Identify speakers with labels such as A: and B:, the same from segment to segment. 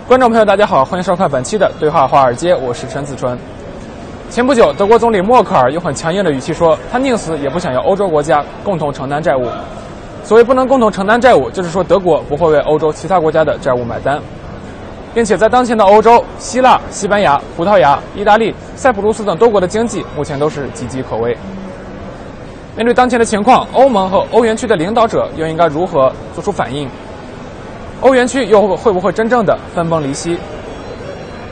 A: 观众朋友，大家好，欢迎收看本期的《对话华尔街》，我是陈子春。前不久，德国总理默克尔用很强硬的语气说，他宁死也不想要欧洲国家共同承担债务。所谓不能共同承担债务，就是说德国不会为欧洲其他国家的债务买单，并且在当前的欧洲，希腊、西班牙、葡萄牙、意大利、塞浦路斯等多国的经济目前都是岌岌可危。面对当前的情况，欧盟和欧元区的领导者又应该如何做出反应？欧元区又会不会真正的分崩离析？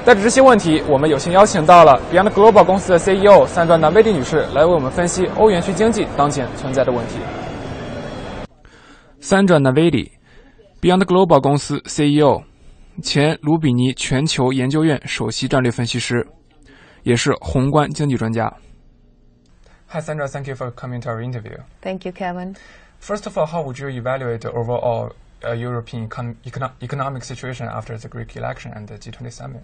A: 带着这些问题，我们有幸邀请到了 BeyondGlobal 公司的 CEO Sandra Navidi 女士来为我们分析欧元区经济当前存在的问题。Sandra Navidi， BeyondGlobal 公司 CEO， 前卢比尼全球研究院首席战略分析师，也是宏观经济专家。Hi Sandra, thank you for coming to our interview.
B: Thank you, Kevin.
A: First of all, how would you evaluate the overall European economic situation after the Greek election and the G20 summit?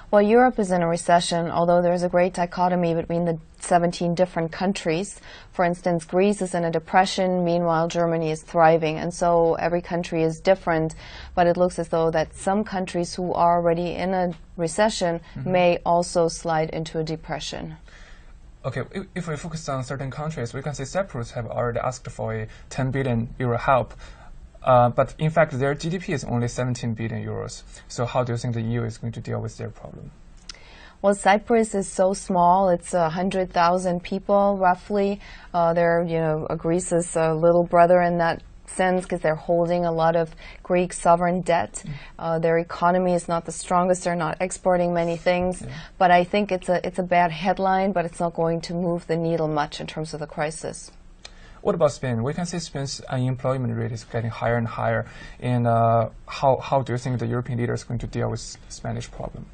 B: Well, Europe is in a recession, although there is a great dichotomy between the 17 different countries. For instance, Greece is in a depression, meanwhile Germany is thriving, and so every country is different, but it looks as though that some countries who are already in a recession may also slide into a depression.
A: Okay, if we focus on certain countries, we can see Cyprus have already asked for a 10 billion euro help. But in fact, their GDP is only 17 billion euros. So how do you think the EU is going to deal with their problem?
B: Well, Cyprus is so small. It's 100,000 people, roughly. They're, Greece's little brother in that sense because they're holding a lot of Greek sovereign debt. Their economy is not the strongest. They're not exporting many things. Yeah. But I think it's a bad headline, but it's not going to move the needle much in terms of the crisis.
A: What about Spain? We can see Spain's unemployment rate is getting higher and higher. And how do you think the European leaders are going to deal with the Spanish problem?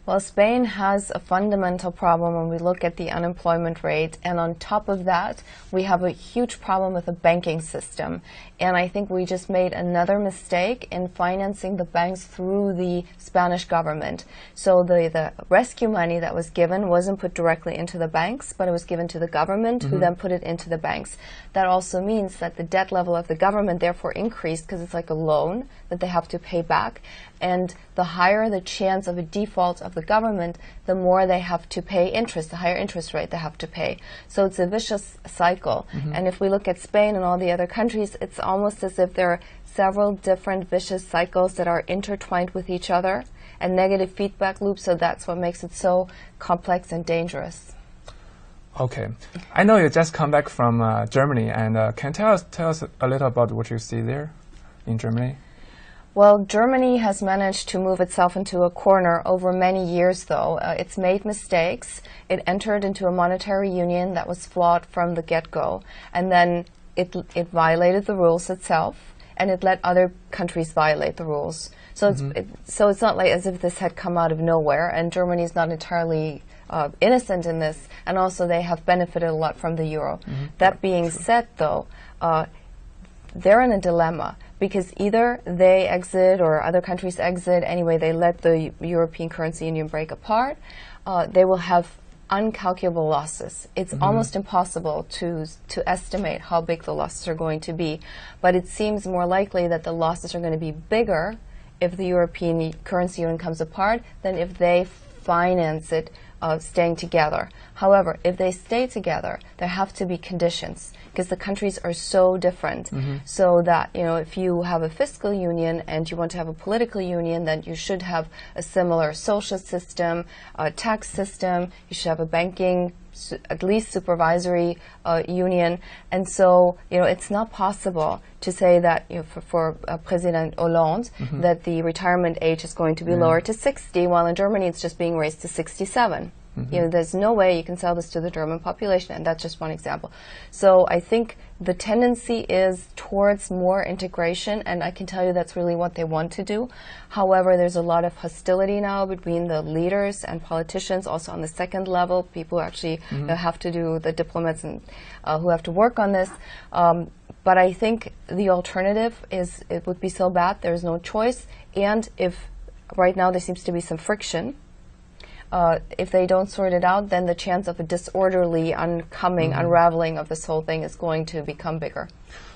B: Well, Spain has a fundamental problem when we look at the unemployment rate. And on top of that, we have a huge problem with the banking system. And I think we just made another mistake in financing the banks through the Spanish government. So the rescue money that was given wasn't put directly into the banks, but it was given to the government, who then put it into the banks. That also means that the debt level of the government therefore increased because it's like a loan that they have to pay back. And the higher the chance of a default of the government, the more they have to pay interest, the higher interest rate they have to pay. So it's a vicious cycle. And if we look at Spain and all the other countries, it's almost as if there are several different vicious cycles that are intertwined with each other and negative feedback loops, so that's what makes it so complex and dangerous.
A: Okay. I know you just come back from Germany, and can you tell us a little about what you see there in Germany?
B: Well, Germany has managed to move itself into a corner over many years, though. It's made mistakes. It entered into a monetary union that was flawed from the get-go, and then it violated the rules itself, and it let other countries violate the rules. So it's not like as if this had come out of nowhere, and Germany is not entirely innocent in this, and also they have benefited a lot from the euro. That being said, though, they're in a dilemma because either they exit or other countries exit. Anyway, they let the European currency union break apart. They will have uncalculable losses. It's almost impossible to estimate how big the losses are going to be, but it seems more likely that the losses are going to be bigger if the European currency union comes apart than if they finance it staying together. However, if they stay together, there have to be conditions because the countries are so different. So that, if you have a fiscal union and you want to have a political union, then you should have a similar social system, a tax system, you should have a banking, at least supervisory union. And so, it's not possible to say that for President Hollande that the retirement age is going to be lowered to 60, while in Germany it's just being raised to 67. There's no way you can sell this to the German population, and that's just one example. So I think the tendency is towards more integration, and I can tell you that's really what they want to do. However, there's a lot of hostility now between the leaders and politicians, also on the second level, people who actually have to do, the diplomats and who have to work on this. But I think the alternative is it would be so bad, there's no choice, and if right now there seems to be some friction, If they don't sort it out, then the chance of a disorderly unraveling of this whole thing is going to become bigger.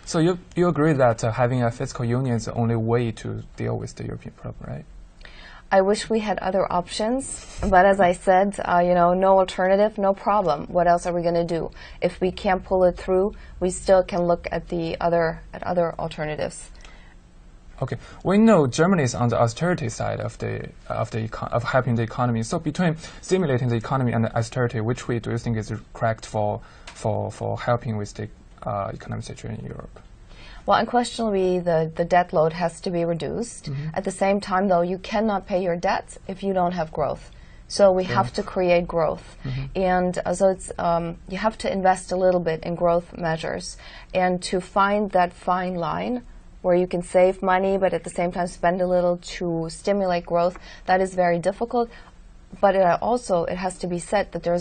A: So you agree that having a fiscal union is the only way to deal with the European problem, right?
B: I wish we had other options, but as I said, no alternative, no problem. What else are we going to do? If we can't pull it through, we still can look at other alternatives.
A: Okay, we know Germany is on the austerity side of helping the economy. So between stimulating the economy and the austerity, which way do you think is correct for helping with the economic situation in Europe?
B: Well, unquestionably, the debt load has to be reduced. At the same time, though, you cannot pay your debts if you don't have growth. So we have to create growth. And so it's, you have to invest a little bit in growth measures. And to find that fine line where you can save money, but at the same time spend a little to stimulate growth, that is very difficult. But it has to be said that there's